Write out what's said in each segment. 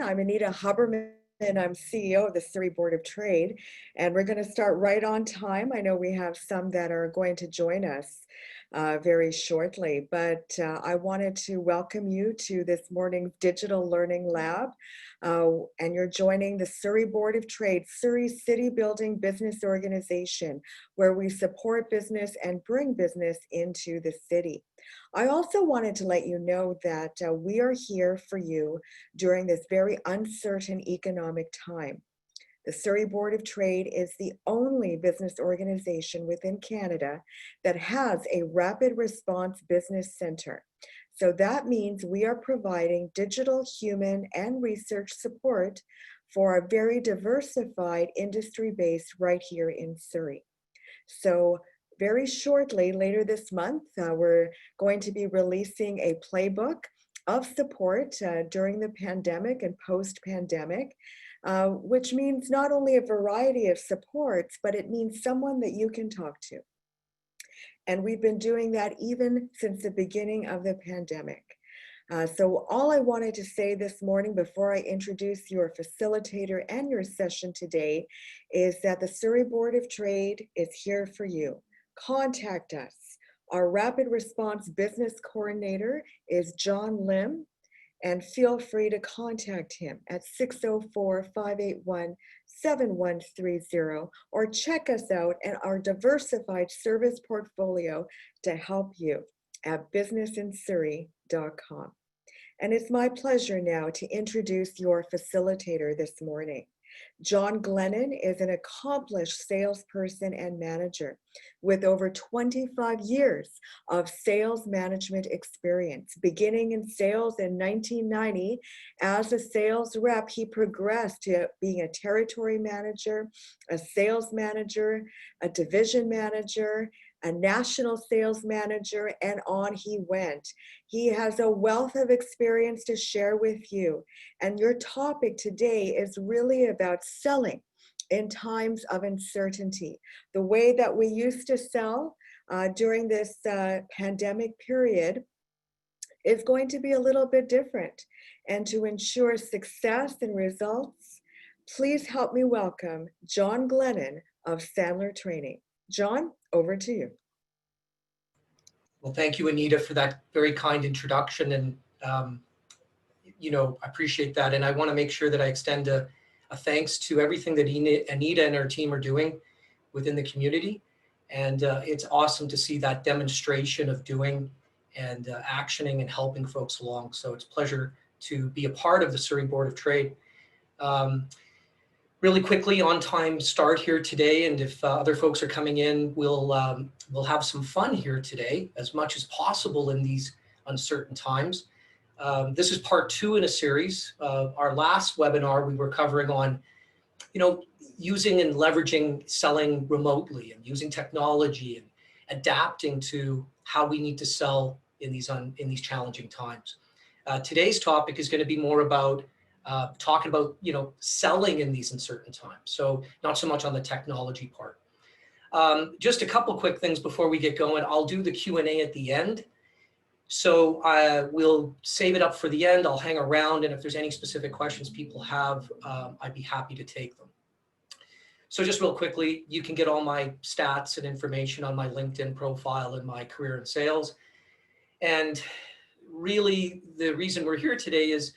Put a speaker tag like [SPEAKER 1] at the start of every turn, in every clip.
[SPEAKER 1] I'm Anita Huberman, and I'm CEO of the Surrey Board of Trade. And we're going to start right on time. I know we have some that are going to join us very shortly, but I wanted to welcome you to this morning's Digital Learning Lab. And you're joining the Surrey Board of Trade, Surrey City Building Business Organization, where we support business and bring business into the city. I also wanted to let you know that we are here for you during this very uncertain economic time. The Surrey Board of Trade is the only business organization within Canada that has a rapid response business center. So that means we are providing digital, human, and research support for a very diversified industry base right here in Surrey. So very shortly, later this month, we're going to be releasing a playbook of support during the pandemic and post-pandemic, which means not only a variety of supports, but it means someone that you can talk to. And we've been doing that even since the beginning of the pandemic. So all I wanted to say this morning before I introduce your facilitator and your session today is that the Surrey Board of Trade is here for you. Contact us. Our Rapid Response Business Coordinator is John Lim, and feel free to contact him at 604-581-7130 or check us out at our diversified service portfolio to help you at businessinsurrey.com. And it's my pleasure now to introduce your facilitator this morning. John Glennon is an accomplished salesperson and manager with over 25 years of sales management experience. Beginning in sales in 1990, as a sales rep, he progressed to being a territory manager, a sales manager, a division manager, a national sales manager, and on he went. He has a wealth of experience to share with you. And your topic today is really about selling in times of uncertainty. The way that we used to sell during this pandemic period is going to be a little bit different. And to ensure success and results, please help me welcome John Glennon of Sandler Training. John, over to you.
[SPEAKER 2] Well, thank you, Anita, for that very kind introduction. And, I appreciate that. And I want to make sure that I extend a thanks to everything that Anita and her team are doing within the community. And it's awesome to see that demonstration of doing and actioning and helping folks along. So it's a pleasure to be a part of the Surrey Board of Trade. Really quickly, on time start here today, and if other folks are coming in, we'll have some fun here today as much as possible in these uncertain times. This is part 2 in a series. Our last webinar we were covering on, using and leveraging selling remotely and using technology and adapting to how we need to sell in these challenging times. Today's topic is going to be more about talking about, selling in these uncertain times. So not so much on the technology part. Just a couple quick things before we get going. I'll do the Q&A at the end. So we'll save it up for the end. I'll hang around. And if there's any specific questions people have, I'd be happy to take them. So just real quickly, you can get all my stats and information on my LinkedIn profile and my career in sales. And really, the reason we're here today is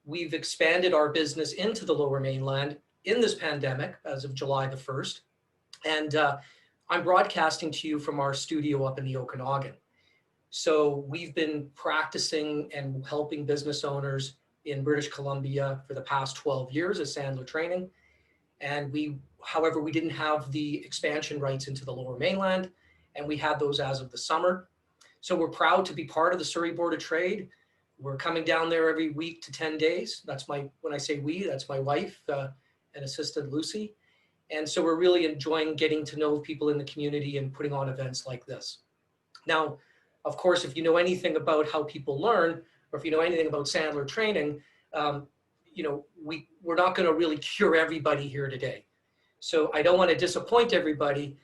[SPEAKER 2] we've expanded our business into the Lower Mainland in this pandemic as of July the 1st. And I'm broadcasting to you from our studio up in the Okanagan. So we've been practicing and helping business owners in British Columbia for the past 12 years as Sandler Training. And however, we didn't have the expansion rights into the Lower Mainland, and we had those as of the summer. So we're proud to be part of the Surrey Board of Trade. We're coming down there every week to 10 days. When I say we, that's my wife and assistant Lucy. And so we're really enjoying getting to know people in the community and putting on events like this. Now, of course, if you know anything about how people learn, or if you know anything about Sandler Training, we're not going to really cure everybody here today. So I don't want to disappoint everybody.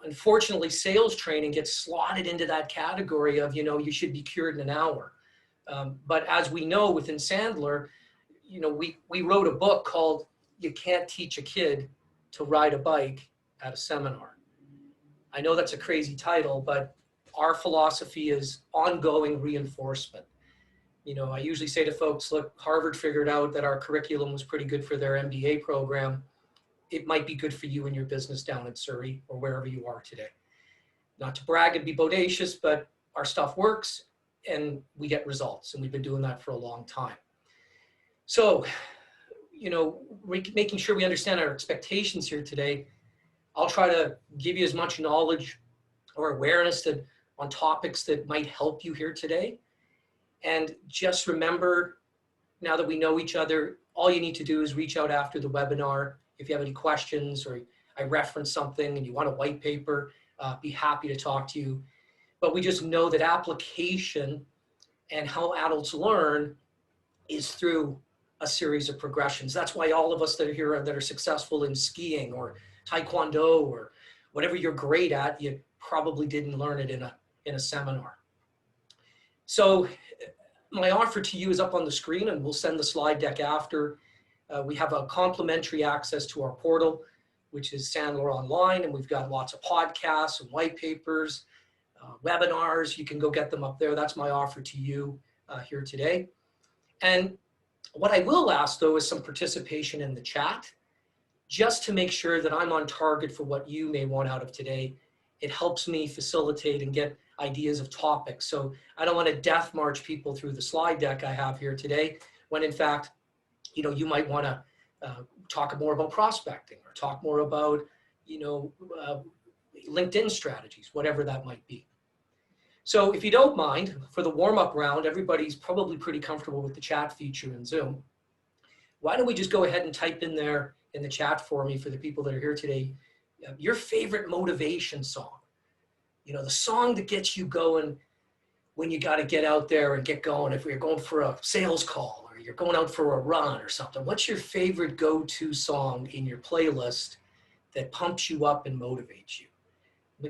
[SPEAKER 2] Unfortunately, sales training gets slotted into that category of, you should be cured in an hour. But as we know within Sandler, we wrote a book called You Can't Teach a Kid to Ride a Bike at a Seminar. I know that's a crazy title, but our philosophy is ongoing reinforcement. I usually say to folks, look, Harvard figured out that our curriculum was pretty good for their MBA program. It might be good for you and your business down in Surrey or wherever you are today. Not to brag and be bodacious, but our stuff works and we get results, and we've been doing that for a long time. So, making sure we understand our expectations here today, I'll try to give you as much knowledge or awareness on topics that might help you here today. And just remember, now that we know each other, all you need to do is reach out after the webinar. If you have any questions or I reference something and you want a white paper, be happy to talk to you. But we just know that application and how adults learn is through a series of progressions. That's why all of us that are here that are successful in skiing or taekwondo or whatever you're great at, you probably didn't learn it in a seminar. So my offer to you is up on the screen, and we'll send the slide deck after. We have a complimentary access to our portal, which is Sandler Online, and we've got lots of podcasts and white papers, webinars. You can go get them up there. That's my offer to you here today. And what I will ask, though, is some participation in the chat, just to make sure that I'm on target for what you may want out of today. It helps me facilitate and get ideas of topics. So I don't want to death march people through the slide deck I have here today, when in fact, you might want to talk more about prospecting or talk more about, LinkedIn strategies, whatever that might be. So if you don't mind, for the warm-up round, everybody's probably pretty comfortable with the chat feature in Zoom. Why don't we just go ahead and type in there in the chat for me, for the people that are here today, your favorite motivation song. The song that gets you going when you got to get out there and get going. If you're going for a sales call or you're going out for a run or something, what's your favorite go-to song in your playlist that pumps you up and motivates you?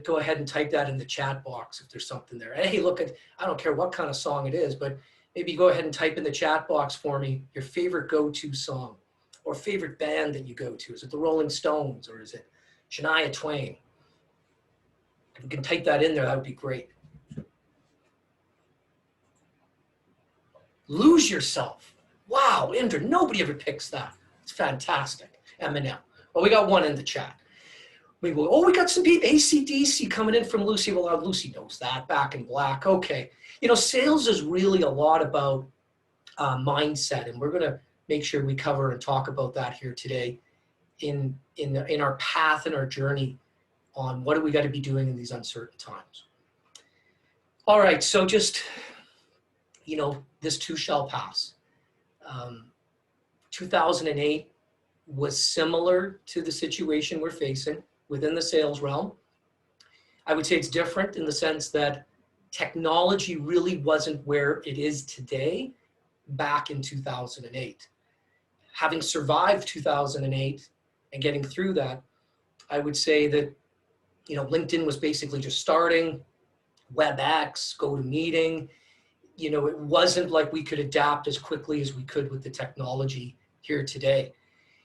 [SPEAKER 2] Go ahead and type that in the chat box if there's something there. And hey, look, I don't care what kind of song it is, but maybe go ahead and type in the chat box for me your favorite go-to song or favorite band that you go to. Is it the Rolling Stones or is it Shania Twain? If you can type that in there, that would be great. Lose Yourself. Wow, Indra, nobody ever picks that. It's fantastic. Eminem. Well, we got one in the chat. We got some people, AC/DC coming in from Lucy. Well, Lucy knows that, Back in Black. Okay. Sales is really a lot about mindset, and we're going to make sure we cover and talk about that here today in our path and our journey on what do we got to be doing in these uncertain times. All right, so just, this too shall pass. 2008 was similar to the situation we're facing within the sales realm. I would say it's different in the sense that technology really wasn't where it is today back in 2008. Having survived 2008 and getting through that, I would say that, LinkedIn was basically just starting, WebEx, GoToMeeting. It wasn't like we could adapt as quickly as we could with the technology here today.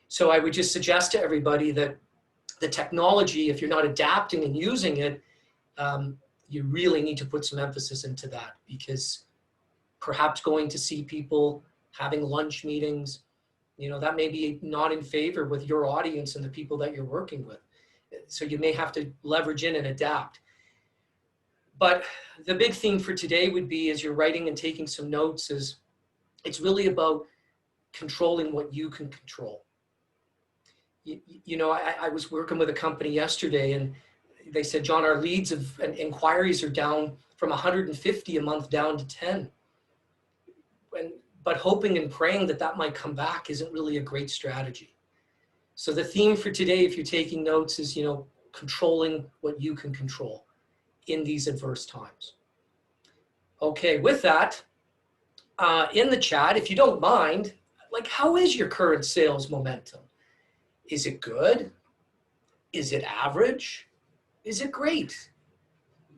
[SPEAKER 2] So I would just suggest to everybody that the technology, if you're not adapting and using it, you really need to put some emphasis into that, because perhaps going to see people, having lunch meetings, that may be not in favor with your audience and the people that you're working with. So you may have to leverage in and adapt. But the big theme for today would be, as you're writing and taking some notes, is it's really about controlling what you can control. I was working with a company yesterday, and they said, John, our leads and inquiries are down from 150 a month down to 10. But hoping and praying that might come back isn't really a great strategy. So the theme for today, if you're taking notes, is, controlling what you can control in these adverse times. Okay, with that, in the chat, if you don't mind, how is your current sales momentum? Is it good? Is it average? Is it great?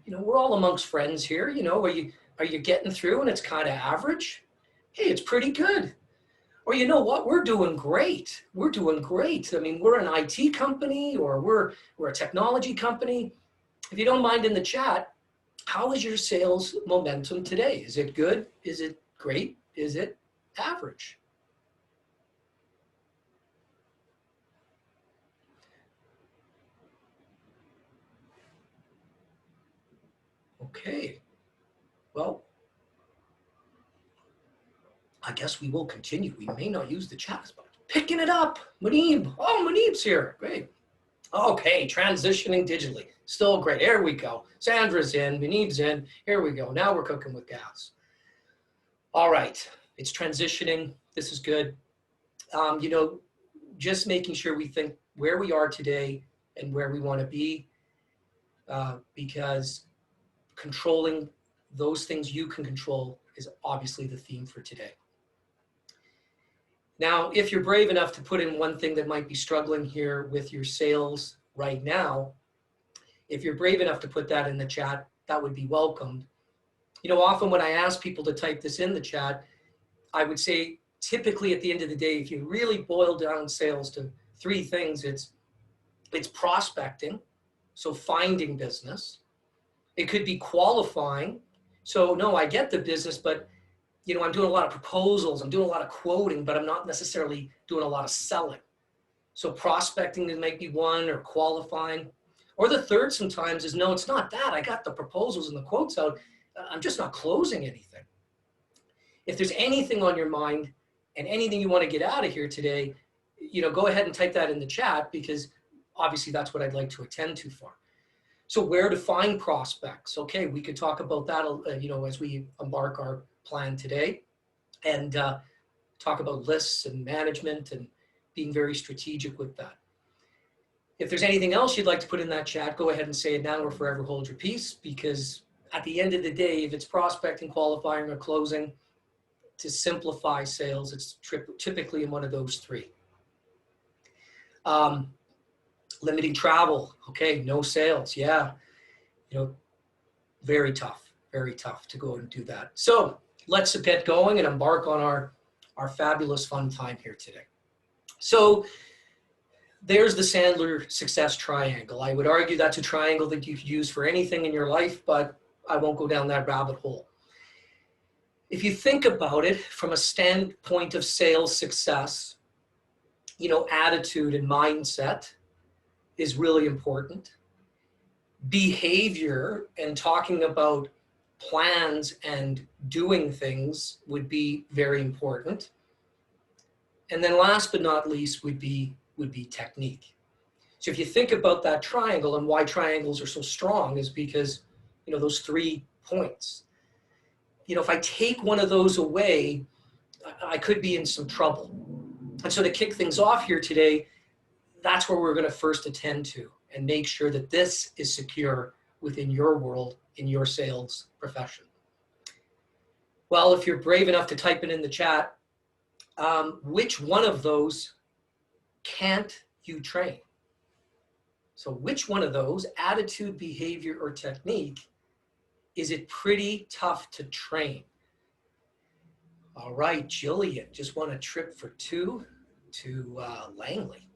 [SPEAKER 2] We're all amongst friends here. Are you getting through and it's kind of average? Hey, it's pretty good. Or you know what, we're doing great. We're doing great. I mean, we're an IT company or we're a technology company. If you don't mind in the chat, how is your sales momentum today? Is it good? Is it great? Is it average? Okay, well, I guess we will continue. We may not use the chat, but picking it up. Muneeb, oh, Muneeb's here, great. Okay, transitioning digitally, still great. Here we go. Sandra's in, Muneeb's in, here we go. Now we're cooking with gas. All right, it's transitioning, this is good. You know, just making sure we think where we are today and where we want to be, because controlling those things you can control is obviously the theme for today. Now, if you're brave enough to put in one thing that might be struggling here with your sales right now, if you're brave enough to put that in the chat, that would be welcomed. You know, often when I ask people to type this in the chat, I would say typically at the end of the day, if you really boil down sales to three things, it's prospecting, so finding business. It could be qualifying. So no, I get the business, but you know, I'm doing a lot of proposals, I'm doing a lot of quoting, but I'm not necessarily doing a lot of selling. So prospecting might be one, or qualifying. Or the third sometimes is, no, it's not that. I got the proposals and the quotes out. I'm just not closing anything. If there's anything on your mind and anything you want to get out of here today, you know, go ahead and type that in the chat, because obviously that's what I'd like to attend to for. So where to find prospects? Okay, we could talk about that, you know, as we embark our plan today, and talk about lists and management and being very strategic with that. If there's anything else you'd like to put in that chat, go ahead and say it now or forever hold your peace, because at the end of the day, if it's prospecting, qualifying, or closing, to simplify sales, it's typically in one of those three. Limiting travel, okay, no sales, yeah, you know, very tough to go and do that. So let's get going and embark on our fabulous fun time here today. So there's the Sandler success triangle. I would argue that's a triangle that you could use for anything in your life, but I won't go down that rabbit hole. If you think about it from a standpoint of sales success, you know, attitude and mindset is really important. Behavior and talking about plans and doing things would be very important. And then last but not least would be technique. So if you think about that triangle, and why triangles are so strong is because, you know, those 3 points. You know, if I take one of those away, I could be in some trouble. And so to kick things off here today, that's where we're going to first attend to and make sure that this is secure within your world, in your sales profession. Well, if you're brave enough to type it in the chat, which one of those can't you train? So which one of those, attitude, behavior, or technique, is it pretty tough to train? All right, Jillian, just won a trip for 2 to Langley.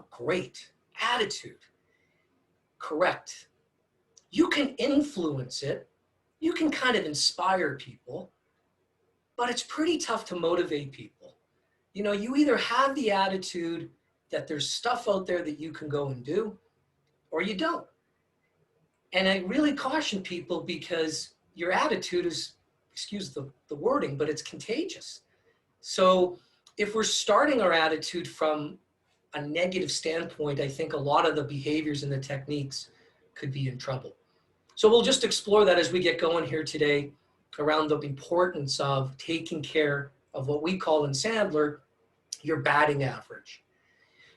[SPEAKER 2] Great. Attitude. Correct. You can influence it. You can kind of inspire people, but it's pretty tough to motivate people. You know, you either have the attitude that there's stuff out there that you can go and do, or you don't. And I really caution people, because your attitude is, excuse the wording, but it's contagious. So if we're starting our attitude from a negative standpoint, I think a lot of the behaviors and the techniques could be in trouble. So we'll just explore that as we get going here today, around the importance of taking care of what we call in Sandler, your batting average.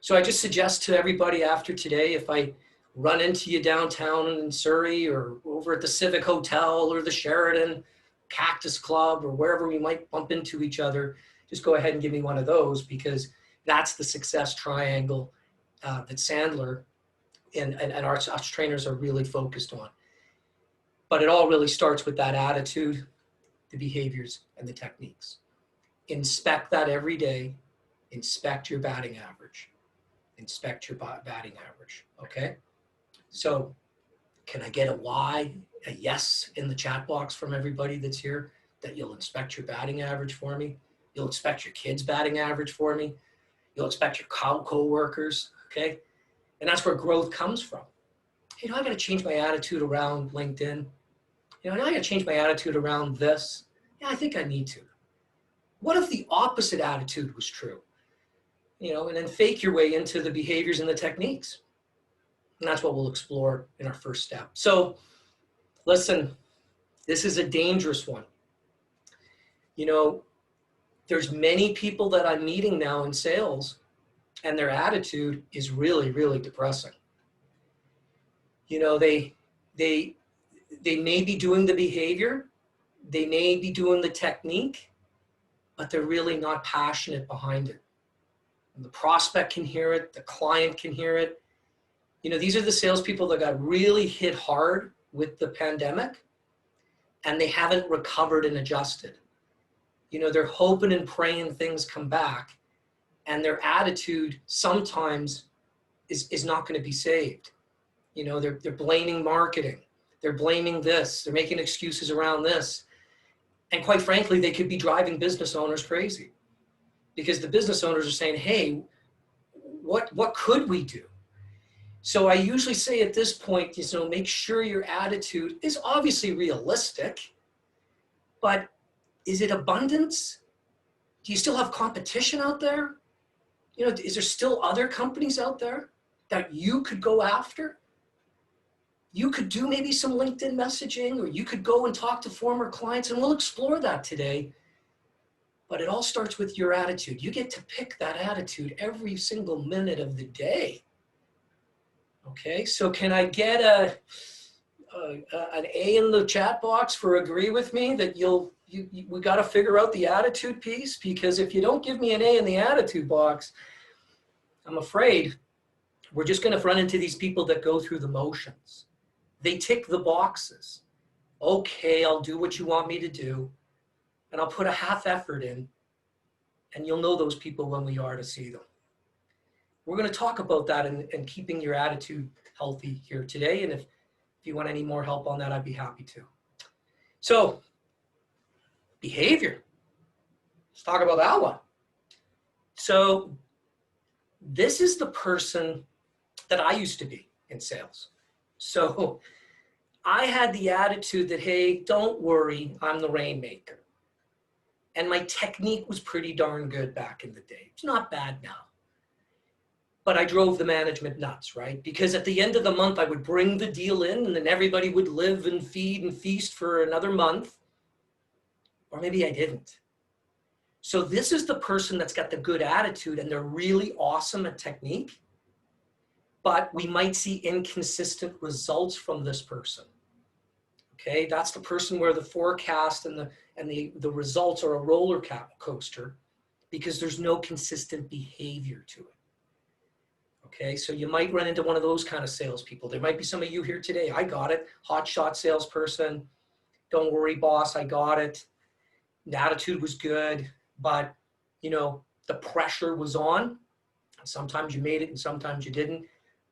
[SPEAKER 2] So I just suggest to everybody after today, if I run into you downtown in Surrey or over at the Civic Hotel or the Sheraton, Cactus Club, or wherever we might bump into each other, just go ahead and give me one of those, because that's the success triangle that Sandler and our trainers are really focused on. But it all really starts with that attitude, the behaviors, and the techniques. Inspect that every day. Inspect your batting average. Inspect your batting average, okay? So can I get a Y, a yes in the chat box from everybody that's here, that you'll inspect your batting average for me? You'll inspect your kids' batting average for me. You'll inspect your co-workers, okay? And that's where growth comes from. I got to change my attitude around LinkedIn. I got to change my attitude around this. Yeah, I think I need to. What if the opposite attitude was true? And then fake your way into the behaviors and the techniques. And that's what we'll explore in our first step. So listen, this is a dangerous one. There's many people that I'm meeting now in sales, and their attitude is really, really depressing. They may be doing the behavior, they may be doing the technique, but they're really not passionate behind it. And the prospect can hear it, the client can hear it. These are the salespeople that got really hit hard with the pandemic, and they haven't recovered and adjusted. They're hoping and praying things come back, and their attitude sometimes is not going to be saved. They're blaming marketing. They're blaming this. They're making excuses around this. And quite frankly, they could be driving business owners crazy, because the business owners are saying, hey, what could we do? So I usually say at this point, make sure your attitude is obviously realistic, but is it abundance? Do you still have competition out there? Is there still other companies out there that you could go after? You could do maybe some LinkedIn messaging, or you could go and talk to former clients, and we'll explore that today. But it all starts with your attitude. You get to pick that attitude every single minute of the day. Okay, so can I get an A in the chat box for agree with me that we got to figure out the attitude piece? Because if you don't give me an A in the attitude box, I'm afraid we're just going to run into these people that go through the motions. They tick the boxes. Okay, I'll do what you want me to do, and I'll put a half effort in, and you'll know those people when we are to see them. We're going to talk about that and keeping your attitude healthy here today. And if you want any more help on that, I'd be happy to. So, behavior. Let's talk about that one. So, this is the person that I used to be in sales. So, I had the attitude that, hey, don't worry, I'm the rainmaker. And my technique was pretty darn good back in the day. It's not bad now. But I drove the management nuts, right? Because at the end of the month, I would bring the deal in, and then everybody would live and feed and feast for another month. Or maybe I didn't. So this is the person that's got the good attitude, and they're really awesome at technique. But we might see inconsistent results from this person. Okay, that's the person where the forecast and the results are a roller coaster, because there's no consistent behavior to it. Okay, so you might run into one of those kind of salespeople. There might be some of you here today. I got it. Hot shot salesperson. Don't worry, boss, I got it. The attitude was good, but the pressure was on. Sometimes you made it and sometimes you didn't,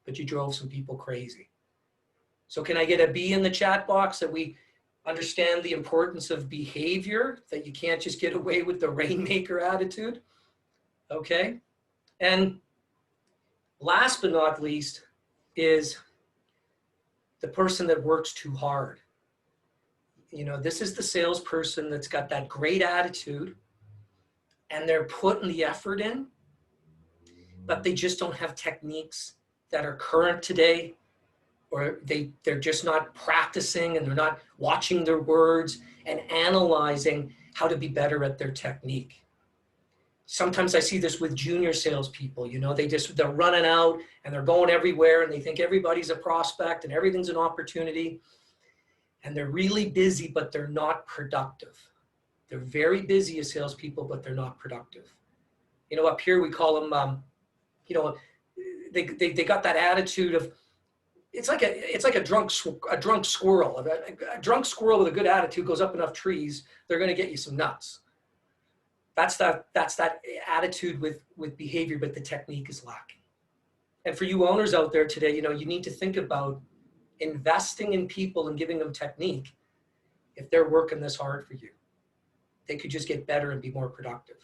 [SPEAKER 2] but you drove some people crazy. So can I get a B in the chat box that we understand the importance of behavior, that you can't just get away with the rainmaker attitude? Okay, and last but not least is the person that works too hard. This is the salesperson that's got that great attitude, and they're putting the effort in, but they just don't have techniques that are current today, or they're just not practicing, and they're not watching their words and analyzing how to be better at their technique. Sometimes I see this with junior salespeople. They're running out and they're going everywhere, and they think everybody's a prospect and everything's an opportunity. And they're really busy, but they're not productive. They're very busy as salespeople, but they're not productive. Up here we call them, they got that attitude of, it's like a drunk squirrel. A drunk squirrel with a good attitude goes up enough trees, they're going to get you some nuts. That's that attitude with behavior, but the technique is lacking. And for you owners out there today, you need to think about investing in people and giving them technique. If they're working this hard for you, they could just get better and be more productive.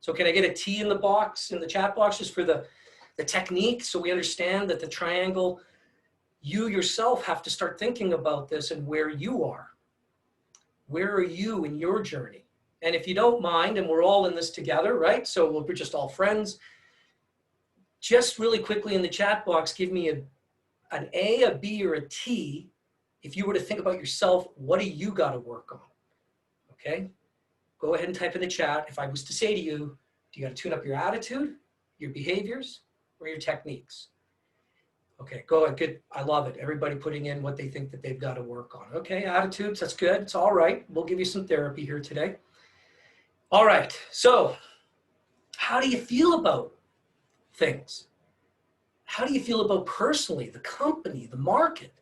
[SPEAKER 2] So can I get a T in the box, in the chat box, just for the technique, so we understand that the triangle, you yourself have to start thinking about this and where you are. Where are you in your journey? And if you don't mind, and we're all in this together, right? So we're just all friends. Just really quickly in the chat box, give me an A, a B, or a T. If you were to think about yourself, what do you got to work on? Okay? Go ahead and type in the chat. If I was to say to you, do you got to tune up your attitude, your behaviors, or your techniques? Okay, go ahead. Good. I love it. Everybody putting in what they think that they've got to work on. Okay, attitudes, that's good. It's all right. We'll give you some therapy here today. All right, so how do you feel about things? How do you feel about personally, the company, the market?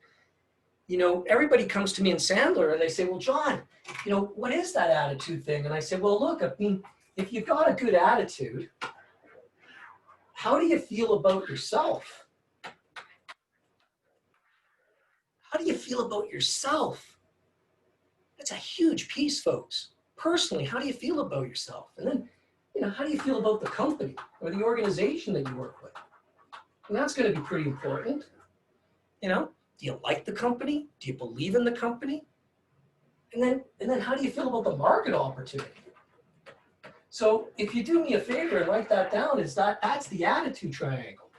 [SPEAKER 2] Everybody comes to me in Sandler and they say, well, John, what is that attitude thing? And I say, well, look, I mean, if you've got a good attitude, how do you feel about yourself? How do you feel about yourself? That's a huge piece, folks. Personally, how do you feel about yourself? And then, how do you feel about the company or the organization that you work with? And that's going to be pretty important. Do you like the company? Do you believe in the company? And then how do you feel about the market opportunity? So if you do me a favor and write that down, that's the attitude triangle.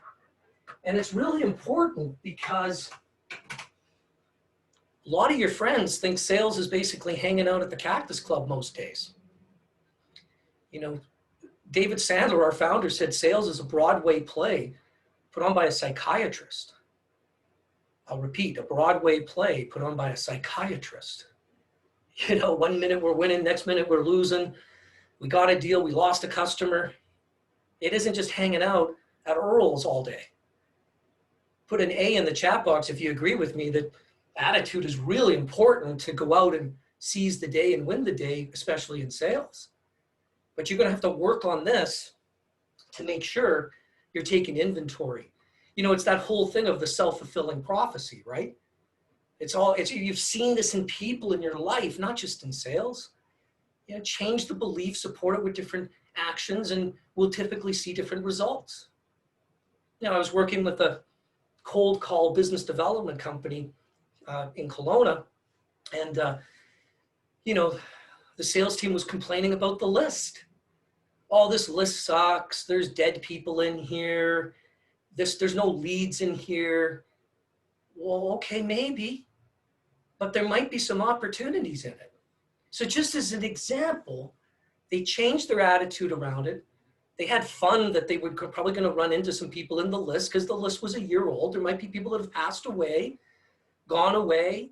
[SPEAKER 2] And it's really important because a lot of your friends think sales is basically hanging out at the Cactus Club most days. David Sandler, our founder, said sales is a Broadway play put on by a psychiatrist. I'll repeat, a Broadway play put on by a psychiatrist. 1 minute we're winning, next minute we're losing. We got a deal, we lost a customer. It isn't just hanging out at Earl's all day. Put an A in the chat box if you agree with me that attitude is really important to go out and seize the day and win the day, especially in sales. But you're going to have to work on this to make sure you're taking inventory. It's that whole thing of the self-fulfilling prophecy, right? You've seen this in people in your life, not just in sales. Change the belief, support it with different actions, and we'll typically see different results. I was working with a cold call business development company in Kelowna, and the sales team was complaining about the list. Oh, this list sucks. There's dead people in here. There's no leads in here. Well, okay, maybe, but there might be some opportunities in it. So just as an example, they changed their attitude around it. They had fun that they were probably going to run into some people in the list because the list was a year old. There might be people that have passed away, gone away,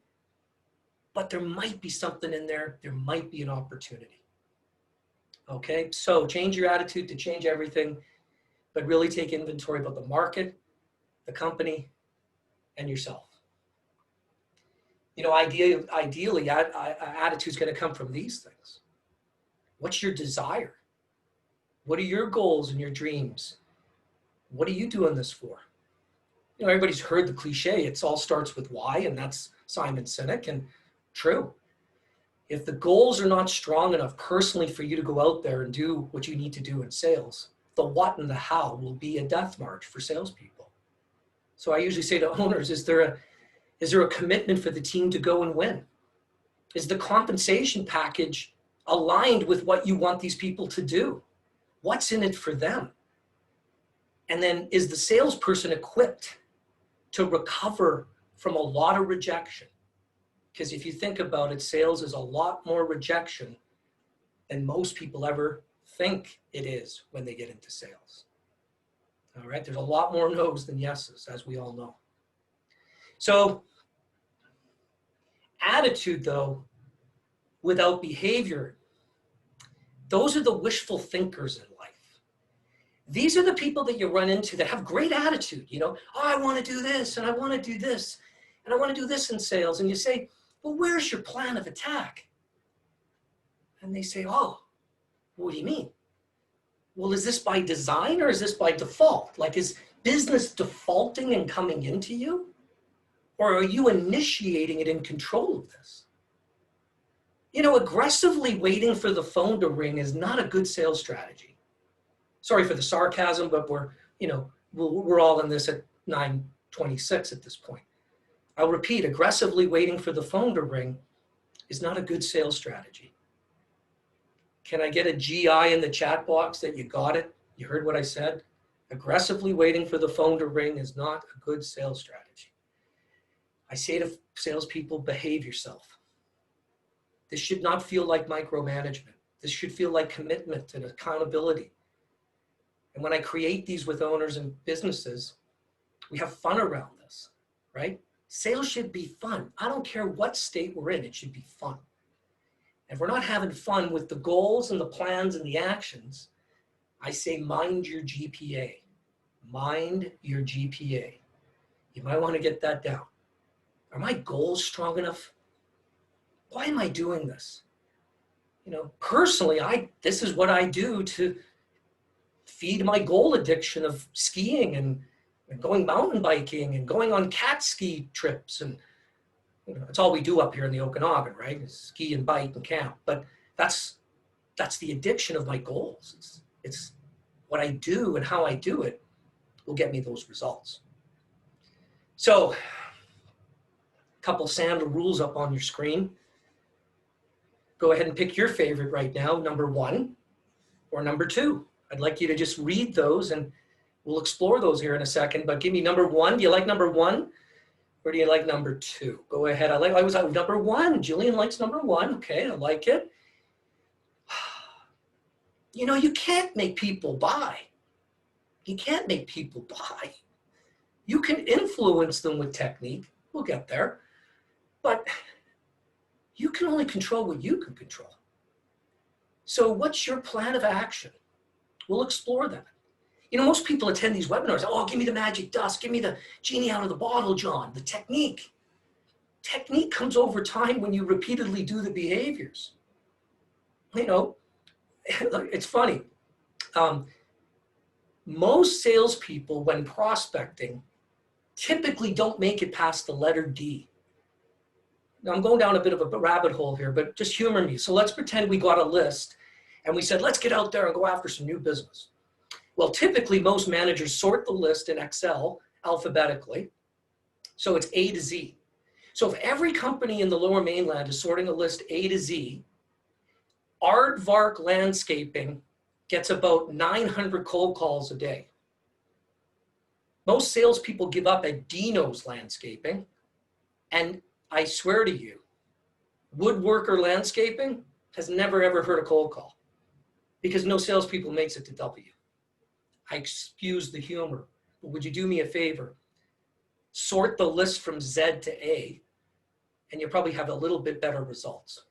[SPEAKER 2] but there might be something in there. There might be an opportunity. Okay, so change your attitude to change everything, but really take inventory about the market, the company, and yourself. Ideally, attitude is going to come from these things. What's your desire? What are your goals and your dreams? What are you doing this for? Everybody's heard the cliche, it all starts with why, and that's Simon Sinek, and true. If the goals are not strong enough personally for you to go out there and do what you need to do in sales, the what and the how will be a death march for salespeople. So I usually say to owners, is there a commitment for the team to go and win? Is the compensation package aligned with what you want these people to do? What's in it for them? And then is the salesperson equipped to recover from a lot of rejection? Because if you think about it, sales is a lot more rejection than most people ever think it is when they get into sales. All right, there's a lot more no's than yeses, as we all know. So attitude, though, without behavior, those are the wishful thinkers in life. These are the people that you run into that have great attitude, oh, I want to do this, and I want to do this, and I want to do this in sales. And you say, well, where's your plan of attack? And they say, oh, What do you mean? Well, is this by design or is this by default? Like, is business defaulting and coming into you? Or are you initiating it in control of this? You know, aggressively waiting for the phone to ring is not a good sales strategy. Sorry for the sarcasm, but we're all in this at 9:26 at this point. I'll repeat, aggressively waiting for the phone to ring is not a good sales strategy. Can I get a GI in the chat box that you got it? You heard what I said? Aggressively waiting for the phone to ring is not a good sales strategy. I say to salespeople, behave yourself. This should not feel like micromanagement. This should feel like commitment and accountability. And when I create these with owners and businesses, we have fun around this, right? Sales should be fun. I don't care what state we're in, it should be fun. And if we're not having fun with the goals and the plans and the actions, I say mind your GPA. Mind your GPA. You might want to get that down. Are my goals strong enough? Why am I doing this? You know, personally, this is what I do to feed my goal addiction of skiing and going mountain biking and going on cat ski trips. And that's all we do up here in the Okanagan, right? Is ski and bike and camp. But that's the addiction of my goals. It's what I do and how I do it will get me those results. So, a couple Sandler rules up on your screen. Go ahead and pick your favorite right now, number 1 or number 2. I'd like you to just read those and we'll explore those here in a second, but give me number 1. Do you like number 1 or do you like number 2? Go ahead. I was number 1. Jillian likes number 1. Okay, I like it. You know, you can't make people buy. You can't make people buy. You can influence them with technique. We'll get there. But you can only control what you can control. So what's your plan of action? We'll explore that. You know, most people attend these webinars. Oh, give me the magic dust. Give me the genie out of the bottle, John. The technique. Technique comes over time when you repeatedly do the behaviors. You know, it's funny. Most salespeople, when prospecting, typically don't make it past the letter D. Now, I'm going down a bit of a rabbit hole here, but just humor me. So let's pretend we got a list and we said, let's get out there and go after some new business. Well, typically most managers sort the list in Excel alphabetically. So it's A to Z. So if every company in the Lower Mainland is sorting a list A to Z, Aardvark Landscaping gets about 900 cold calls a day. Most salespeople give up at Dino's Landscaping, and I swear to you, Woodworker Landscaping has never ever heard a cold call because no salespeople makes it to W. I excuse the humor, but would you do me a favor? Sort the list from Z to A, and you'll probably have a little bit better results.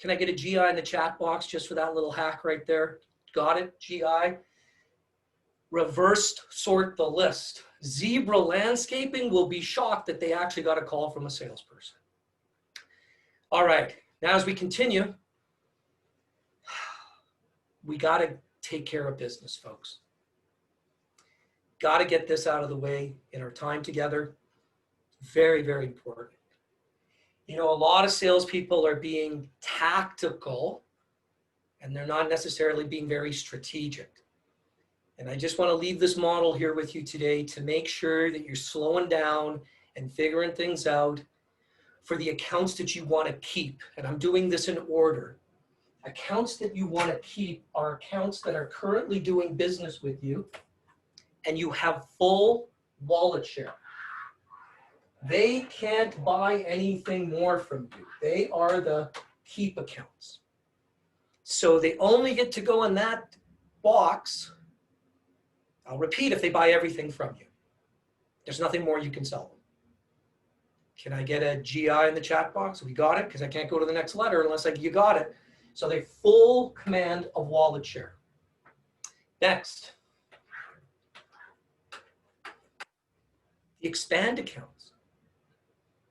[SPEAKER 2] Can I get a GI in the chat box just for that little hack right there? Got it, GI? Reversed sort the list. Zebra Landscaping will be shocked that they actually got a call from a salesperson. All right, now as we continue, we got to take care of business, folks. Got to get this out of the way in our time together. Very, very important. You know, a lot of salespeople are being tactical and they're not necessarily being very strategic. And I just want to leave this model here with you today to make sure that you're slowing down and figuring things out for the accounts that you want to keep. And I'm doing this in order. Accounts that you want to keep are accounts that are currently doing business with you and you have full wallet share. They can't buy anything more from you. They are the keep accounts. So they only get to go in that box. I'll repeat, if they buy everything from you. There's nothing more you can sell them. Can I get a GI in the chat box? We got it, because I can't go to the next letter unless you got it. So they full command of wallet share. Next. The expand accounts.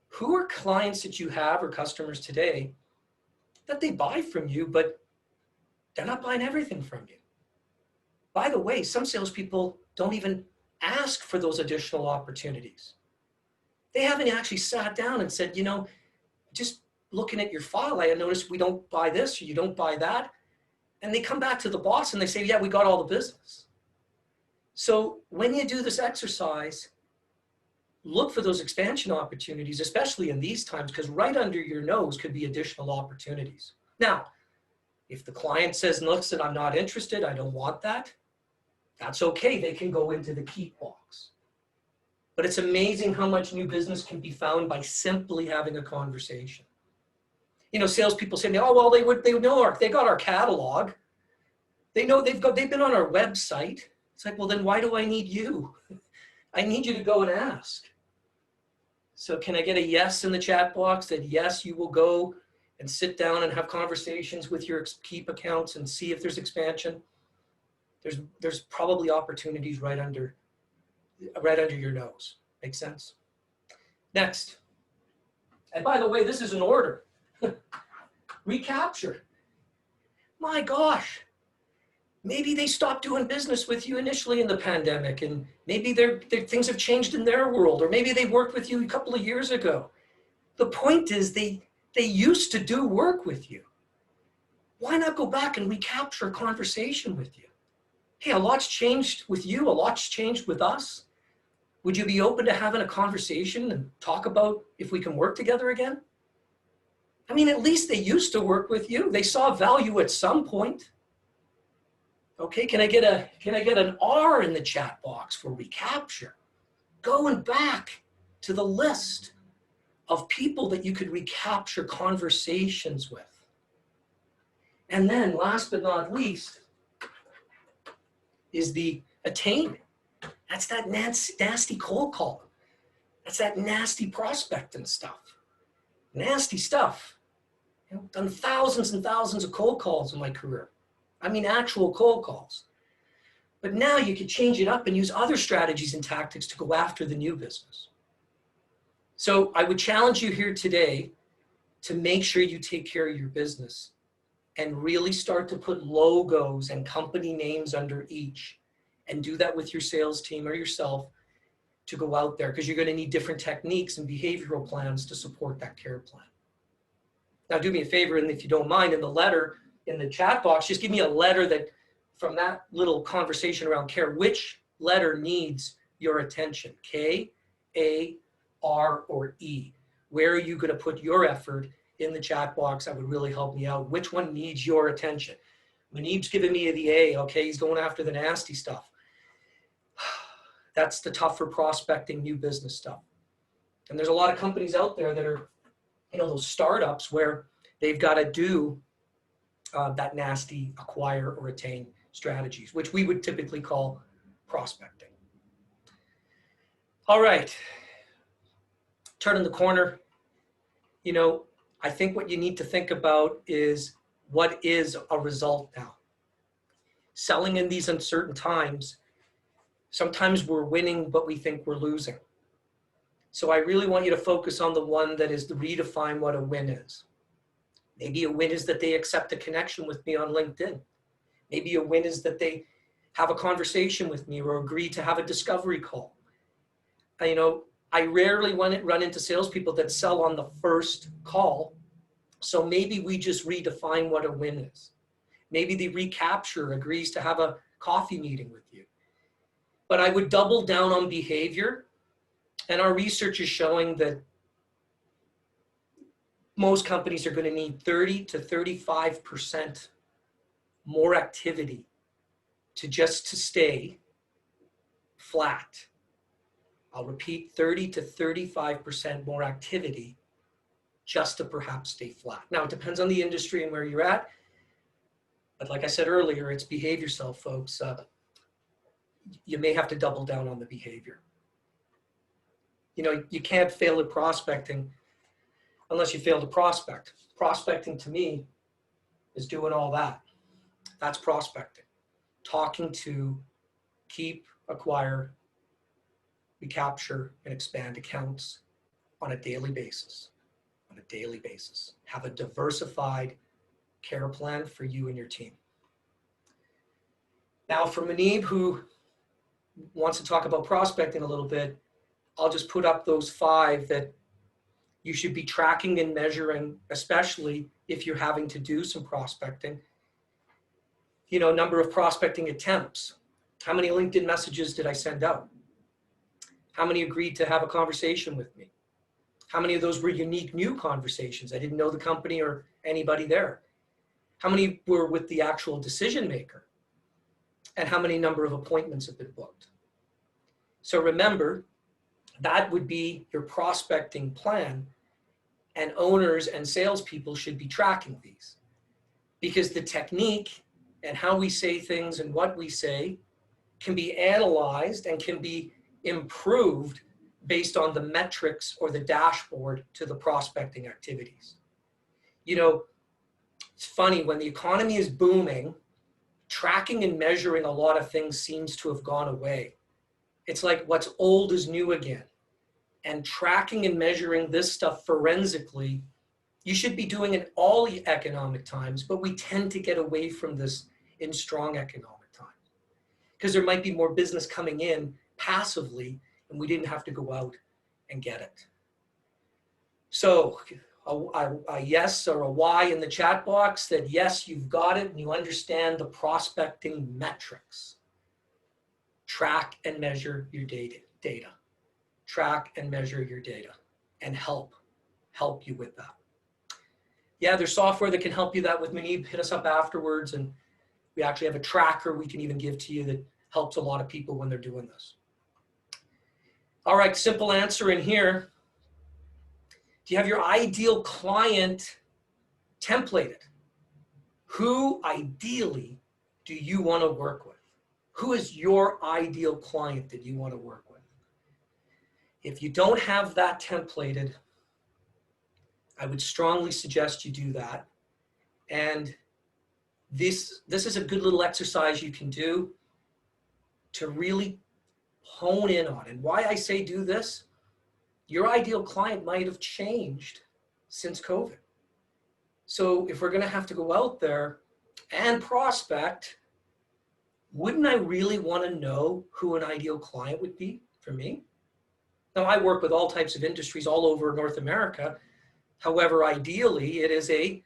[SPEAKER 2] Who are clients that you have or customers today that they buy from you, but They're not buying everything from you. By the way, some salespeople don't even ask for those additional opportunities. They haven't actually sat down and said, just looking at your file, I noticed we don't buy this or you don't buy that. And they come back to the boss and they say, yeah, we got all the business. So when you do this exercise, look for those expansion opportunities, especially in these times, because right under your nose could be additional opportunities. Now, if the client says, listen, I'm not interested, I don't want that, that's okay. They can go into the keep box. But it's amazing how much new business can be found by simply having a conversation. Salespeople say, oh, well, they know they got our catalog. They know they've been on our website. It's like, well, then why do I need you? I need you to go and ask. So can I get a yes in the chat box that yes, you will go and sit down and have conversations with your keep accounts and see if there's expansion? There's probably opportunities right under your nose. Make sense? Next. And by the way, this is an order. Recapture. My gosh. Maybe they stopped doing business with you initially in the pandemic, and maybe their things have changed in their world, or maybe they worked with you a couple of years ago. The point is they used to do work with you. Why not go back and recapture a conversation with you? Hey, a lot's changed with you, a lot's changed with us. Would you be open to having a conversation and talk about if we can work together again? I mean, at least they used to work with you. They saw value at some point. Okay, can I get an R in the chat box for recapture? Going back to the list of people that you could recapture conversations with. And then last but not least is the attain. That's that nasty cold call. That's that nasty prospecting stuff. Nasty stuff. I've done thousands and thousands of cold calls in my career. I mean, actual cold calls. But now you could change it up and use other strategies and tactics to go after the new business. So I would challenge you here today to make sure you take care of your business and really start to put logos and company names under each, and do that with your sales team or yourself to go out there, because you're going to need different techniques and behavioral plans to support that KARE plan. Now do me a favor, and if you don't mind, in the letter, in the chat box, just give me a letter that, from that little conversation around KARE, which letter needs your attention? K, A, R, or E? Where are you going to put your effort in the chat box? That would really help me out. Which one needs your attention? Manib's giving me the A. Okay, he's going after the nasty stuff. That's the tougher prospecting new business stuff. And there's a lot of companies out there that are, those startups where they've got to do that nasty acquire or attain strategies, which we would typically call prospecting. All right, turning the corner. I think what you need to think about is, what is a result now? Selling in these uncertain times, sometimes we're winning, but we think we're losing. So I really want you to focus on the one that is to redefine what a win is. Maybe a win is that they accept a connection with me on LinkedIn. Maybe a win is that they have a conversation with me or agree to have a discovery call. I rarely run into salespeople that sell on the first call. So maybe we just redefine what a win is. Maybe the recapture agrees to have a coffee meeting with you. But I would double down on behavior. And our research is showing that most companies are going to need 30 to 35% more activity to stay flat. I'll repeat, 30 to 35% more activity just to perhaps stay flat. Now, it depends on the industry and where you're at. But like I said earlier, it's behave yourself, folks. You may have to double down on the behavior. You can't fail at prospecting unless you fail to prospect. Prospecting to me is doing all that. That's prospecting. Talking to, keep, acquire, recapture, and expand accounts on a daily basis. On a daily basis. Have a diversified KARE plan for you and your team. Now for Manib, who wants to talk about prospecting a little bit, I'll just put up those 5 that you should be tracking and measuring, especially if you're having to do some prospecting. You know, number of prospecting attempts. How many LinkedIn messages did I send out? How many agreed to have a conversation with me? How many of those were unique new conversations? I didn't know the company or anybody there. How many were with the actual decision maker? And how many number of appointments have been booked? So remember, that would be your prospecting plan, and owners and salespeople should be tracking these, because the technique and how we say things and what we say can be analyzed and can be improved based on the metrics or the dashboard to the prospecting activities. You know, it's funny, when the economy is booming, tracking and measuring a lot of things seems to have gone away. It's like what's old is new again. And tracking and measuring this stuff forensically, you should be doing it all economic times, but we tend to get away from this in strong economic times because there might be more business coming in passively and we didn't have to go out and get it. So a yes or a Y in the chat box that yes, you've got it and you understand the prospecting metrics. Track and measure your data. Track and measure your data and help you with that. Yeah, there's software that can help you that with Manib. Hit us up afterwards, and we actually have a tracker we can even give to you that helps a lot of people when they're doing this. All right, simple answer in here. Do you have your ideal client templated? Who ideally do you want to work with? Who is your ideal client that you want to work with? If you don't have that templated, I would strongly suggest you do that. And this is a good little exercise you can do to really hone in on. And why I say do this, your ideal client might have changed since COVID. So if we're going to have to go out there and prospect, wouldn't I really want to know who an ideal client would be for me? Now, I work with all types of industries all over North America. However, ideally, it is a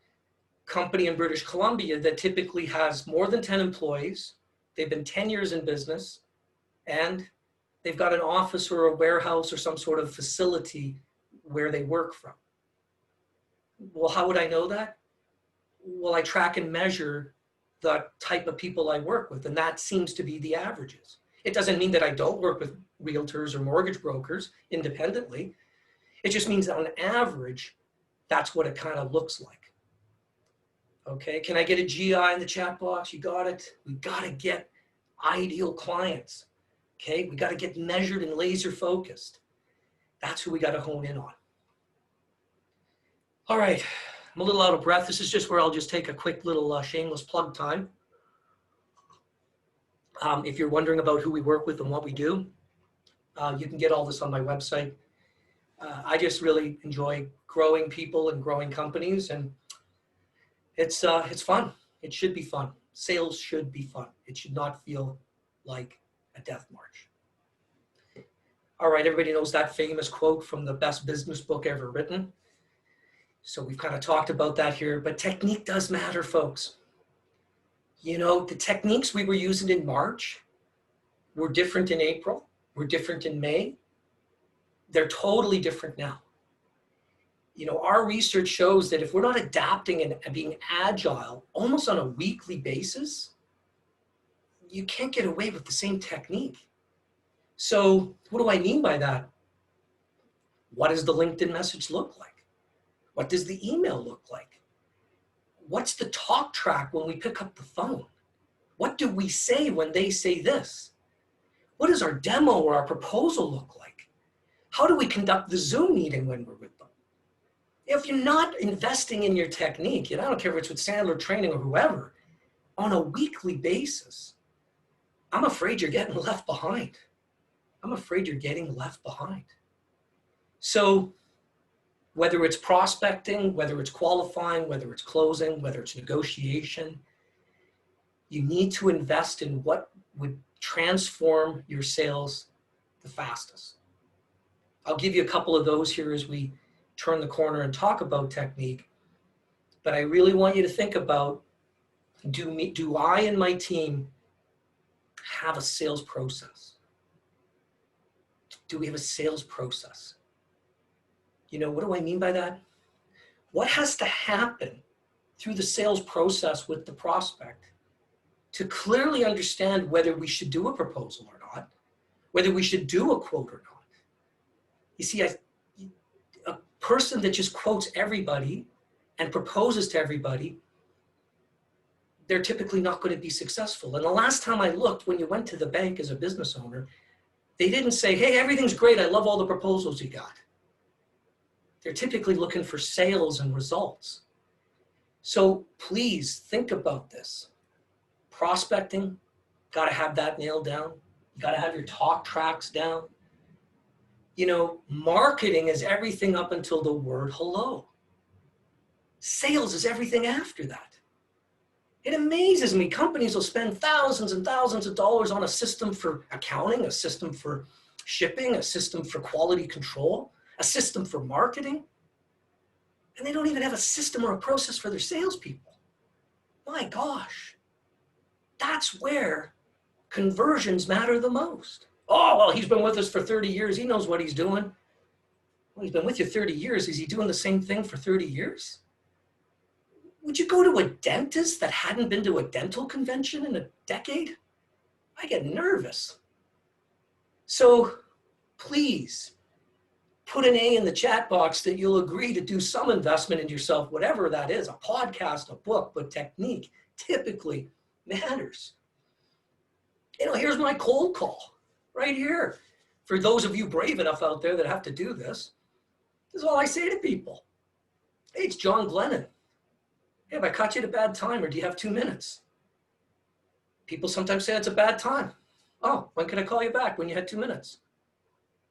[SPEAKER 2] company in British Columbia that typically has more than 10 employees. They've been 10 years in business, and they've got an office or a warehouse or some sort of facility where they work from. Well, how would I know that? Well, I track and measure the type of people I work with, and that seems to be the averages. It doesn't mean that I don't work with realtors or mortgage brokers independently. It just means that on average, that's what it kind of looks like. Okay, can I get a GI in the chat box? You got it. We got to get ideal clients. Okay, we got to get measured and laser focused. That's who we got to hone in on. All right, I'm a little out of breath. This is just where I'll just take a quick little shameless plug time. If you're wondering about who we work with and what we do, you can get all this on my website. I just really enjoy growing people and growing companies, and it's fun. It should be fun. Sales should be fun. It should not feel like a death march. All right, everybody knows that famous quote from the best business book ever written. So we've kind of talked about that here, but technique does matter, folks. You know, the techniques we were using in March were different in April, were different in May. They're totally different now. You know, our research shows that if we're not adapting and being agile almost on a weekly basis, you can't get away with the same technique. So what do I mean by that? What does the LinkedIn message look like? What does the email look like? What's the talk track when we pick up the phone? What do we say when they say this? What does our demo or our proposal look like? How do we conduct the Zoom meeting when we're with them? If you're not investing in your technique, and I don't care if it's with Sandler training or whoever, on a weekly basis, I'm afraid you're getting left behind. I'm afraid you're getting left behind. So whether it's prospecting, whether it's qualifying, whether it's closing, whether it's negotiation, You need to invest in what would transform your sales the fastest. I'll give you a couple of those here as we turn the corner and talk about technique. But I really want you to think about, do I and my team have a sales process? Do we have a sales process? You know, what do I mean by that? What has to happen through the sales process with the prospect to clearly understand whether we should do a proposal or not, whether we should do a quote or not? You see, a person that just quotes everybody and proposes to everybody, they're typically not going to be successful. And the last time I looked, when you went to the bank as a business owner, they didn't say, hey, everything's great, I love all the proposals you got. They're typically looking for sales and results. So please think about this. Prospecting, got to have that nailed down. You got to have your talk tracks down. You know, marketing is everything up until the word hello. Sales is everything after that. It amazes me. Companies will spend thousands and thousands of dollars on a system for accounting, a system for shipping, a system for quality control, a system for marketing, and they don't even have a system or a process for their salespeople. My gosh, that's where conversions matter the most. Oh, well, he's been with us for 30 years. He knows what he's doing. Well, he's been with you 30 years. Is he doing the same thing for 30 years? Would you go to a dentist that hadn't been to a dental convention in a decade? I get nervous. So please put an A in the chat box that you'll agree to do some investment in yourself, whatever that is, a podcast, a book, but technique typically matters. You know, here's my cold call right here. For those of you brave enough out there that have to do this, this is all I say to people. Hey, it's John Glennon. Hey, have I caught you at a bad time, or do you have 2 minutes? People sometimes say it's a bad time. Oh, when can I call you back? When you had 2 minutes?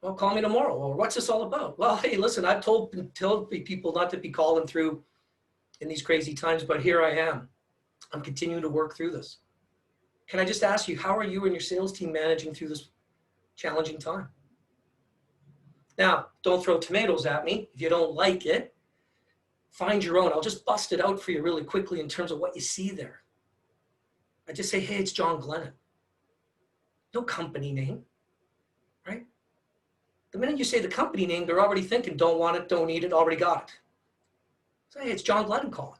[SPEAKER 2] Well, call me tomorrow. Or what's this all about? Well, hey, listen, I've told people not to be calling through in these crazy times, but here I am. I'm continuing to work through this. Can I just ask you, how are you and your sales team managing through this challenging time? Now, don't throw tomatoes at me. If you don't like it, find your own. I'll just bust it out for you really quickly in terms of what you see there. I just say, hey, it's John Glennon. No company name, right? The minute you say the company name, they're already thinking, don't want it, don't need it, already got it. So, hey, it's John Glennon calling.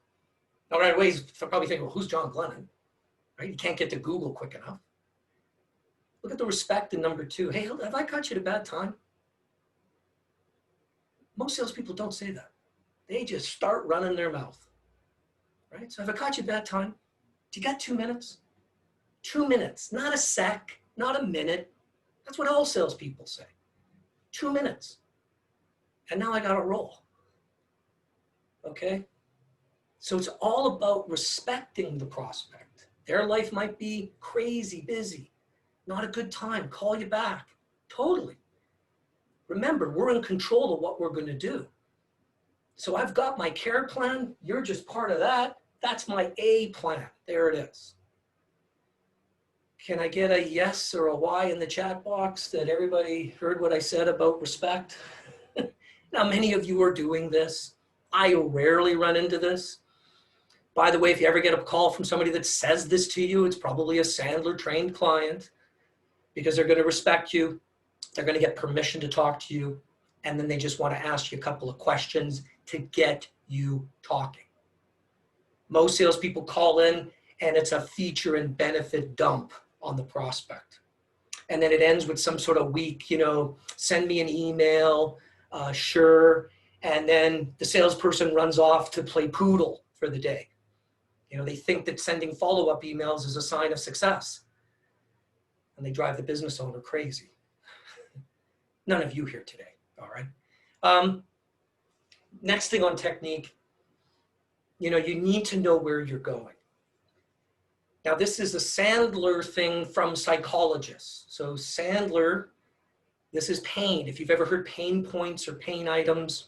[SPEAKER 2] Now, right away, they're probably thinking, well, who's John Glennon? Right? You can't get to Google quick enough. Look at the respect in number 2. Hey, have I caught you at a bad time? Most salespeople don't say that. They just start running their mouth, right? So have I caught you at a bad time? Do you got 2 minutes? 2 minutes, not a sec, not a minute. That's what all salespeople say. 2 minutes. And now I got to roll. Okay? So it's all about respecting the prospect. Their life might be crazy, busy, not a good time. Call you back. Totally. Remember, we're in control of what we're going to do. So I've got my KARE plan. You're just part of that. That's my A plan. There it is. Can I get a yes or a Y in the chat box that everybody heard what I said about respect? Now, many of you are doing this. I rarely run into this. By the way, if you ever get a call from somebody that says this to you, it's probably a Sandler trained client, because they're going to respect you. They're going to get permission to talk to you. And then they just want to ask you a couple of questions to get you talking. Most salespeople call in and it's a feature and benefit dump on the prospect. And then it ends with some sort of weak, send me an email, sure. And then the salesperson runs off to play poodle for the day. They think that sending follow-up emails is a sign of success. And they drive the business owner crazy. None of you here today, all right? Next thing on technique, you need to know where you're going. Now, this is a Sandler thing from psychologists. So Sandler, this is pain. If you've ever heard pain points or pain items,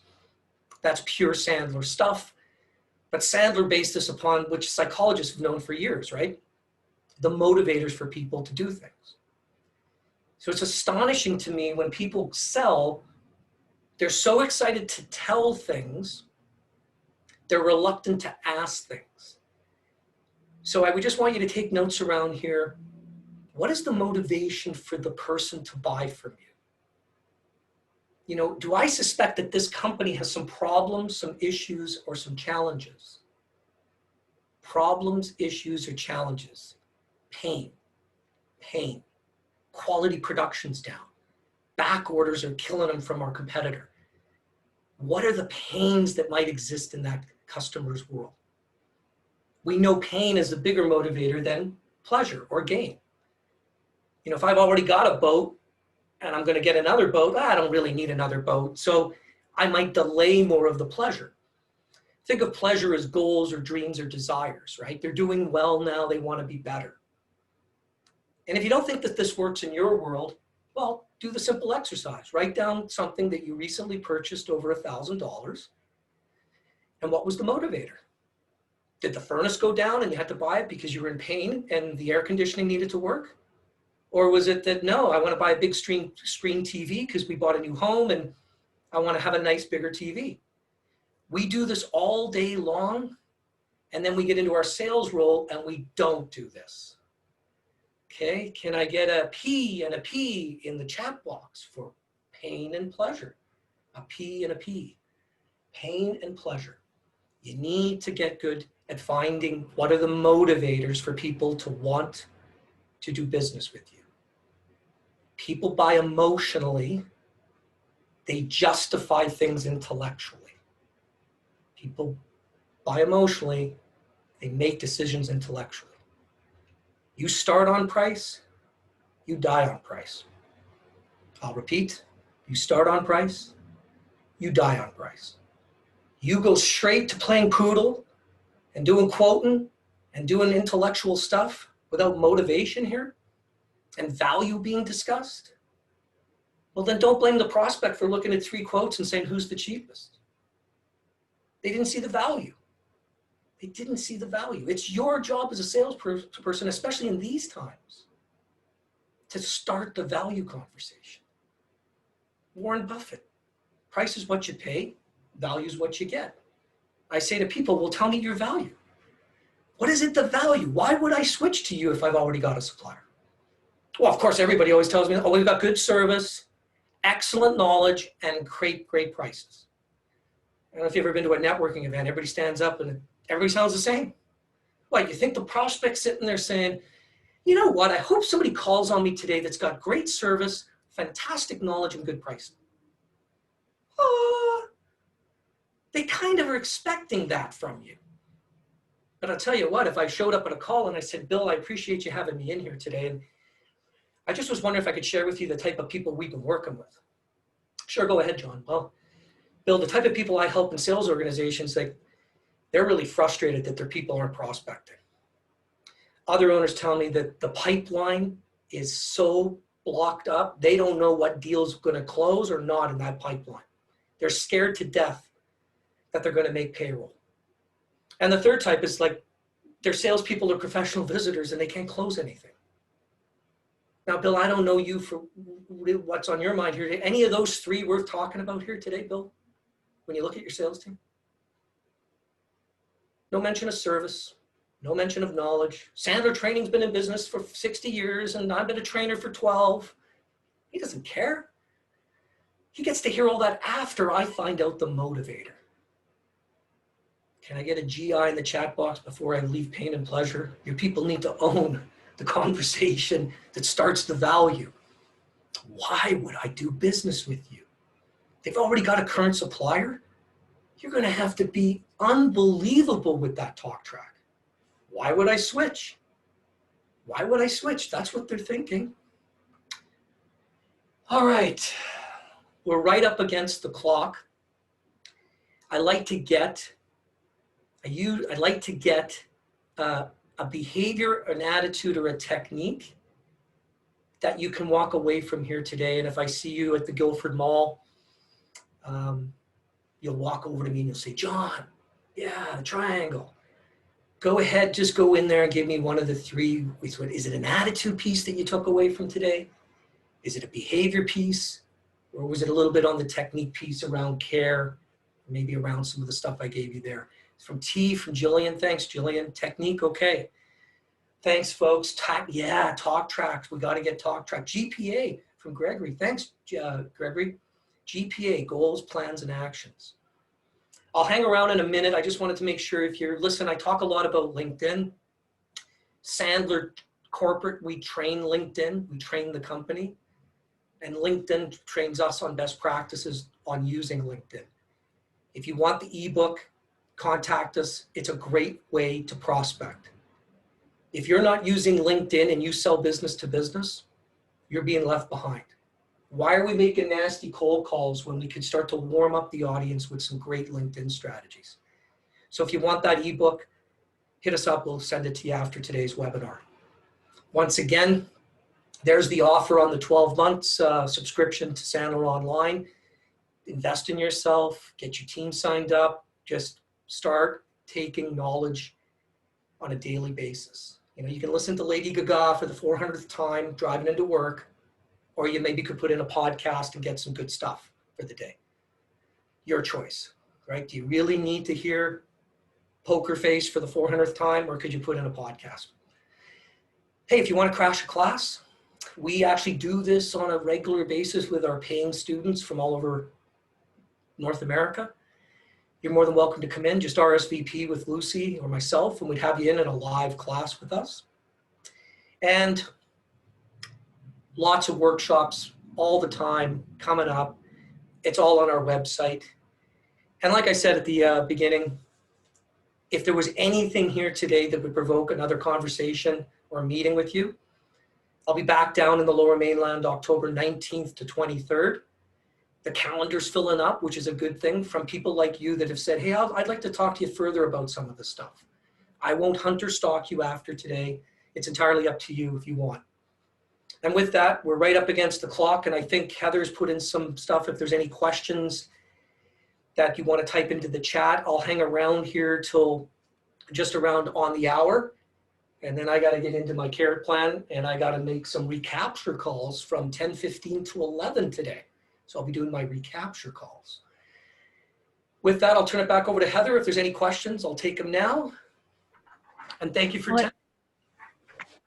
[SPEAKER 2] that's pure Sandler stuff. But Sandler based this upon which psychologists have known for years, right? the motivators for people to do things. So it's astonishing to me when people sell, they're so excited to tell things, they're reluctant to ask things. So I would just want you to take notes around here. What is the motivation for the person to buy from you? You know, do I suspect that this company has some problems, some issues, or some challenges? Problems, issues, or challenges? Pain, pain. Quality production's down. Back orders are killing them from our competitor. What are the pains that might exist in that customer's world? We know pain is a bigger motivator than pleasure or gain. You know, if I've already got a boat and I'm going to get another boat, I don't really need another boat. So I might delay more of the pleasure. Think of pleasure as goals or dreams or desires, right? They're doing well now, they want to be better. And if you don't think that this works in your world, well, do the simple exercise. Write down something that you recently purchased over $1,000. And what was the motivator? Did the furnace go down and you had to buy it because you were in pain and the air conditioning needed to work? Or was it that, no, I want to buy a big screen TV because we bought a new home and I want to have a nice bigger TV? We do this all day long, and then we get into our sales role and we don't do this. Okay, can I get a P and a P in the chat box for pain and pleasure? A P and a P. Pain and pleasure. You need to get good at finding what are the motivators for people to want to do business with you. People buy emotionally. They justify things intellectually. People buy emotionally. They make decisions intellectually. You start on price, you die on price. I'll repeat, you start on price, you die on price. You go straight to playing poodle and doing quoting and doing intellectual stuff without motivation here and value being discussed, well, then don't blame the prospect for looking at 3 quotes and saying, who's the cheapest? They didn't see the value. They didn't see the value. It's your job as a salesperson, especially in these times, to start the value conversation. Warren Buffett, price is what you pay, value is what you get. I say to people, well, tell me your value. What is it, the value? Why would I switch to you if I've already got a supplier? Well, of course, everybody always tells me, oh, we've got good service, excellent knowledge, and great prices. I don't know if you've ever been to a networking event, everybody stands up and everybody sounds the same. What, you think the prospect's sitting there saying, you know what, I hope somebody calls on me today that's got great service, fantastic knowledge, and good pricing. They kind of are expecting that from you. But I'll tell you what, if I showed up at a call and I said, Bill, I appreciate you having me in here today, and I just was wondering if I could share with you the type of people we've been working with. Sure, go ahead, John. Well, Bill, the type of people I help in sales organizations, they're really frustrated that their people aren't prospecting. Other owners tell me that the pipeline is so blocked up, they don't know what deal's going to close or not in that pipeline. They're scared to death that they're going to make payroll. And the third type is like their salespeople are professional visitors and they can't close anything. Now, Bill, I don't know you for what's on your mind here today. Any of those 3 worth talking about here today, Bill, when you look at your sales team? No mention of service, no mention of knowledge. Sandler Training's been in business for 60 years and I've been a trainer for 12. He doesn't care. He gets to hear all that after I find out the motivator. Can I get a GI in the chat box before I leave pain and pleasure? Your people need to own the conversation that starts the value. Why would I do business with you? They've already got a current supplier. You're going to have to be unbelievable with that talk track. Why would I switch? Why would I switch? That's what they're thinking. All right. We're right up against the clock. I like to get a behavior, an attitude, or a technique that you can walk away from here today. And if I see you at the Guildford Mall, you'll walk over to me and you'll say, John, yeah, the triangle. go ahead, just go in there and give me one of the three. Is it an attitude piece that you took away from today? Is it a behavior piece? Or was it a little bit on the technique piece around care? Maybe around some of the stuff I gave you there. From Jillian. Thanks, Jillian. Technique, okay. Thanks, folks. Talk tracks. We got to get talk track. GPA from Gregory. Thanks, Gregory. GPA, goals, plans, and actions. I'll hang around in a minute. I just wanted to make sure if you're, listen, I talk a lot about LinkedIn. Sandler Corporate, we train LinkedIn. We train the company. And LinkedIn trains us on best practices on using LinkedIn. If you want the ebook, contact us. It's a great way to prospect. If you're not using LinkedIn and you sell business to business, you're being left behind. Why are we making nasty cold calls when we could start to warm up the audience with some great LinkedIn strategies? So if you want that ebook, hit us up. We'll send it to you after today's webinar. Once again, there's the offer on the 12 months subscription to Sandler Online. Invest in yourself, get your team signed up, just start taking knowledge on a daily basis. You know, you can listen to Lady Gaga for the 400th time driving into work, or you maybe could put in a podcast and get some good stuff for the day. Your choice, right? Do you really need to hear Poker Face for the 400th time, or could you put in a podcast? Hey, if you want to crash a class, we actually do this on a regular basis with our paying students from all over North America. You're more than welcome to come in, just RSVP with Lucy or myself, and we'd have you in a live class with us. And lots of workshops all the time coming up. It's all on our website. And like I said at the beginning, if there was anything here today that would provoke another conversation or a meeting with you, I'll be back down in the Lower Mainland October 19th to 23rd. The calendar's filling up, which is a good thing, from people like you that have said, hey, I'd like to talk to you further about some of this stuff. I won't hunt or stalk you after today. It's entirely up to you if you want. And with that, we're right up against the clock, and I think Heather's put in some stuff. If there's any questions that you want to type into the chat, I'll hang around here till just around on the hour. And then I got to get into my KARE plan, and I got to make some recapture calls from 10:15 to 11 today. So I'll be doing my recapture calls. With that, I'll turn it back over to Heather. If there's any questions, I'll take them now. And thank you for attending.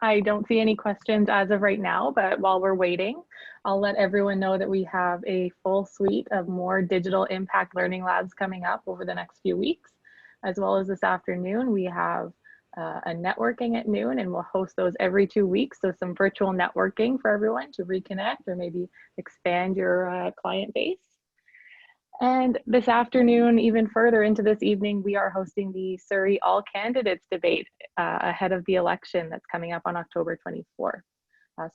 [SPEAKER 3] I don't see any questions as of right now, but while we're waiting, I'll let everyone know that we have a full suite of more digital impact learning labs coming up over the next few weeks. As well as this afternoon, we have a networking at noon, and we'll host those every 2 weeks. So some virtual networking for everyone to reconnect or maybe expand your client base. And this afternoon, even further into this evening, we are hosting the Surrey All Candidates debate ahead of the election that's coming up on October 24th.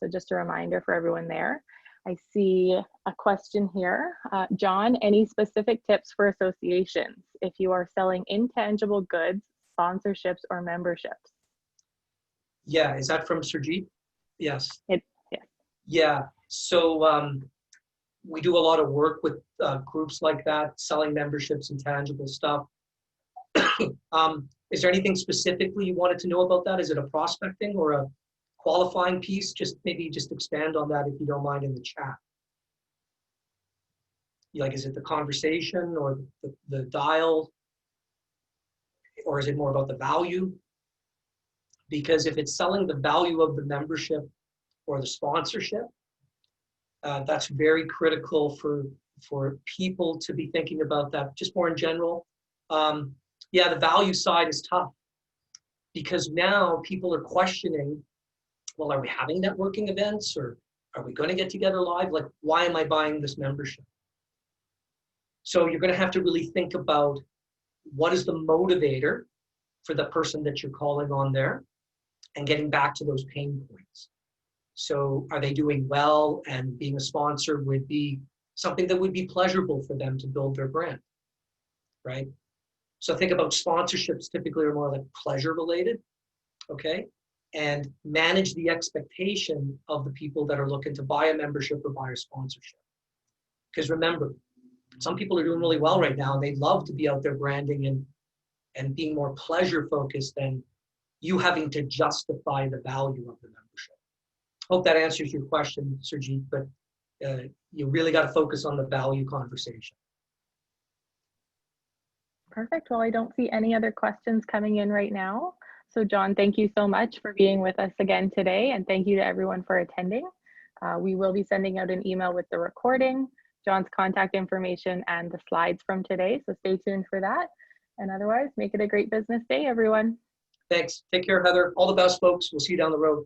[SPEAKER 3] So just a reminder for everyone there. I see a question here. John, any specific tips for associations if you are selling intangible goods, sponsorships, or memberships?
[SPEAKER 2] Yeah, is that from Surjit? Yes.
[SPEAKER 3] Yes.
[SPEAKER 2] Yeah, so we do a lot of work with groups like that, selling memberships and tangible stuff. Is there anything specifically you wanted to know about that? Is it a prospecting or a qualifying piece? Maybe just expand on that if you don't mind in the chat. Like, is it the conversation or the dial? Or is it more about the value? Because if it's selling the value of the membership or the sponsorship, that's very critical for people to be thinking about that. Just more in general, yeah, the value side is tough because now people are questioning, well, are we having networking events or are we going to get together live? Like, why am I buying this membership? So you're going to have to really think about what is the motivator for the person that you're calling on there and getting back to those pain points. So are they doing well, and being a sponsor would be something that would be pleasurable for them to build their brand, right? So think about sponsorships typically are more like pleasure related, okay? And manage the expectation of the people that are looking to buy a membership or buy a sponsorship. Because remember, some people are doing really well right now and they'd love to be out there branding and being more pleasure focused than you having to justify the value of the membership. Hope that answers your question, Surjit, but you really got to focus on the value conversation.
[SPEAKER 3] Perfect. Well, I don't see any other questions coming in right now. So John, thank you so much for being with us again today, and thank you to everyone for attending. We will be sending out an email with the recording, John's contact information, and the slides from today, so stay tuned for that. And otherwise, make it a great business day, everyone.
[SPEAKER 2] Thanks. Take care, Heather. All the best, folks. We'll see you down the road.